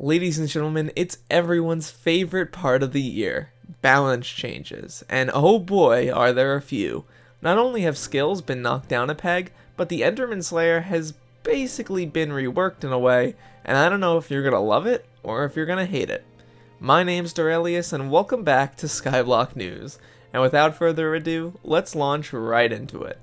Ladies and gentlemen, it's everyone's favorite part of the year, balance changes, and oh boy are there a few. Not only have skills been knocked down a peg, but the Enderman Slayer has basically been reworked in a way, and I don't know if you're gonna love it or if you're gonna hate it. My name's Derailious and welcome back to Skyblock News, and without further ado, let's launch right into it.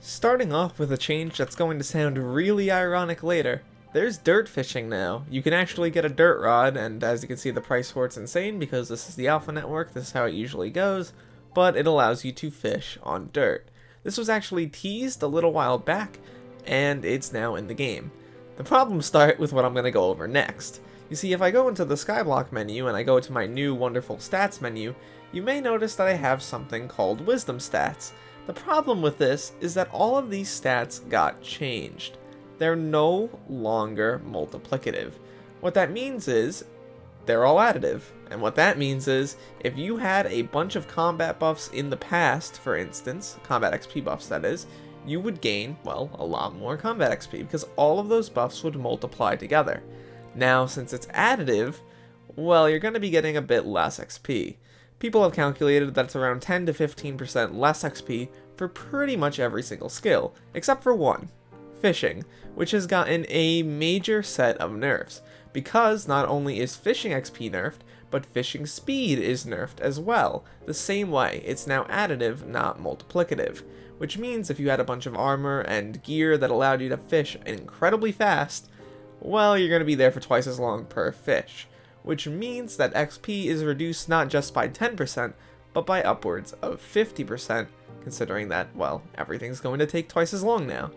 Starting off with a change that's going to sound really ironic later. There's dirt fishing now. You can actually get a dirt rod, and as you can see the price for it's insane because this is the alpha network, this is how it usually goes, but it allows you to fish on dirt. This was actually teased a little while back, and it's now in the game. The problems start with what I'm going to go over next. You see, if I go into the Skyblock menu and I go to my new wonderful stats menu, you may notice that I have something called wisdom stats. The problem with this is that all of these stats got changed. They're no longer multiplicative. What that means is they're all additive. And what that means is if you had a bunch of combat buffs in the past, for instance, combat XP buffs that is, you would gain, well, a lot more combat XP because all of those buffs would multiply together. Now, since it's additive, well, you're going to be getting a bit less XP. People have calculated that it's around 10 to 15% less XP for pretty much every single skill, except for one. Fishing, which has gotten a major set of nerfs, because not only is fishing XP nerfed, but fishing speed is nerfed as well. The same way, it's now additive, not multiplicative, which means if you had a bunch of armor and gear that allowed you to fish incredibly fast, well, you're going to be there for twice as long per fish, which means that XP is reduced not just by 10%, but by upwards of 50%, considering that, well, everything's going to take twice as long now.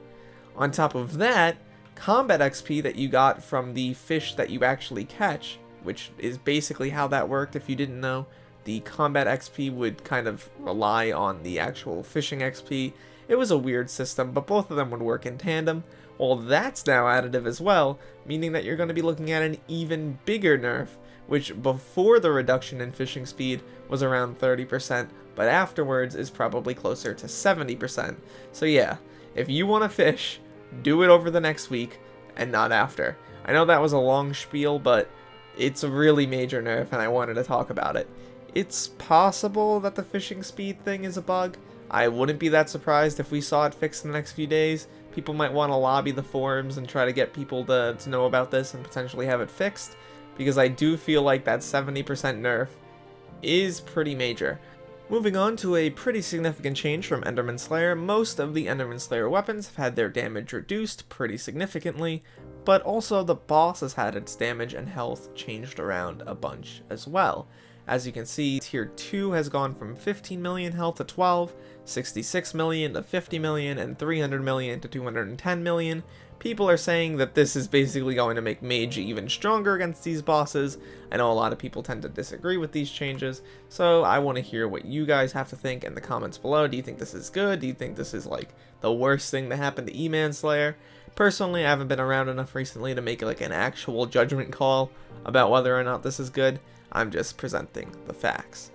On top of that, combat XP that you got from the fish that you actually catch, which is basically how that worked if you didn't know, the combat XP would kind of rely on the actual fishing XP. It was a weird system, but both of them would work in tandem. Well, that's now additive as well, meaning that you're going to be looking at an even bigger nerf, which before the reduction in fishing speed was around 30%, but afterwards is probably closer to 70%. So yeah, if you want to fish, do it over the next week and not after. I know that was a long spiel, but it's a really major nerf and I wanted to talk about it. It's possible that the fishing speed thing is a bug. I wouldn't be that surprised if we saw it fixed in the next few days. People might want to lobby the forums and try to get people to know about this and potentially have it fixed, because I do feel like that 70% nerf is pretty major. Moving on to a pretty significant change from Enderman Slayer, most of the Enderman Slayer weapons have had their damage reduced pretty significantly, but also the boss has had its damage and health changed around a bunch as well. As you can see, Tier 2 has gone from 15 million health to 12, 66 million to 50 million, and 300 million to 210 million. People are saying that this is basically going to make Mage even stronger against these bosses. I know a lot of people tend to disagree with these changes, so I want to hear what you guys have to think in the comments below. Do you think this is good? Do you think this is like the worst thing that happened to Eman Slayer? Personally, I haven't been around enough recently to make like an actual judgment call about whether or not this is good. I'm just presenting the facts.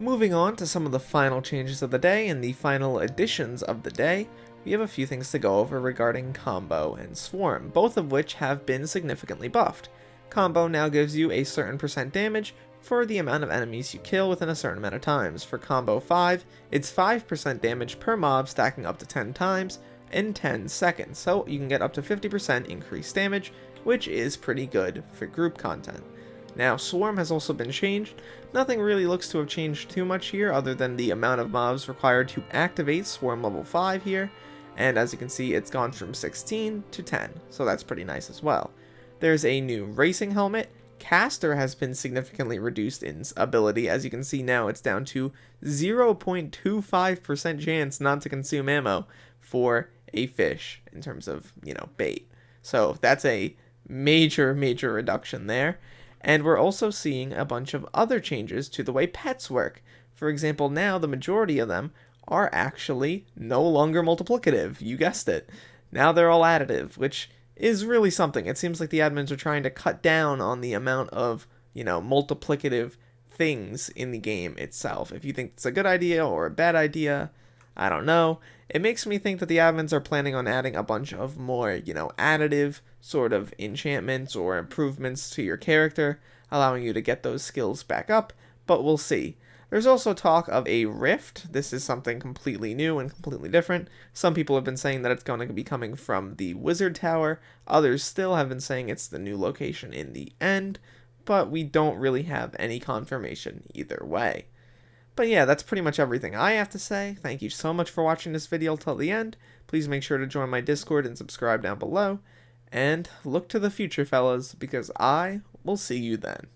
Moving on to some of the final changes of the day and the final additions of the day, we have a few things to go over regarding Combo and Swarm, both of which have been significantly buffed. Combo now gives you a certain percent damage for the amount of enemies you kill within a certain amount of times. For Combo 5, it's 5% damage per mob stacking up to 10 times in 10 seconds, so you can get up to 50% increased damage, which is pretty good for group content. Now, Swarm has also been changed. Nothing really looks to have changed too much here other than the amount of mobs required to activate Swarm level 5 here. And as you can see, it's gone from 16 to 10, so that's pretty nice as well. There's a new racing helmet. Caster has been significantly reduced in ability. As you can see now, it's down to 0.25% chance not to consume ammo for a fish in terms of, bait. So that's a major reduction there. And we're also seeing a bunch of other changes to the way pets work. For example, now the majority of them are actually no longer multiplicative. You guessed it. Now they're all additive, which is really something. It seems like the admins are trying to cut down on the amount of, multiplicative things in the game itself. If you think it's a good idea or a bad idea, I don't know. It makes me think that the admins are planning on adding a bunch of more, additive sort of enchantments or improvements to your character, allowing you to get those skills back up, but we'll see. There's also talk of a rift. This is something completely new and completely different. Some people have been saying that it's going to be coming from the wizard tower. Others still have been saying it's the new location in the end, but we don't really have any confirmation either way. But yeah, that's pretty much everything I have to say. Thank you so much for watching this video till the end. Please make sure to join my Discord and subscribe down below. And look to the future, fellas, because I will see you then.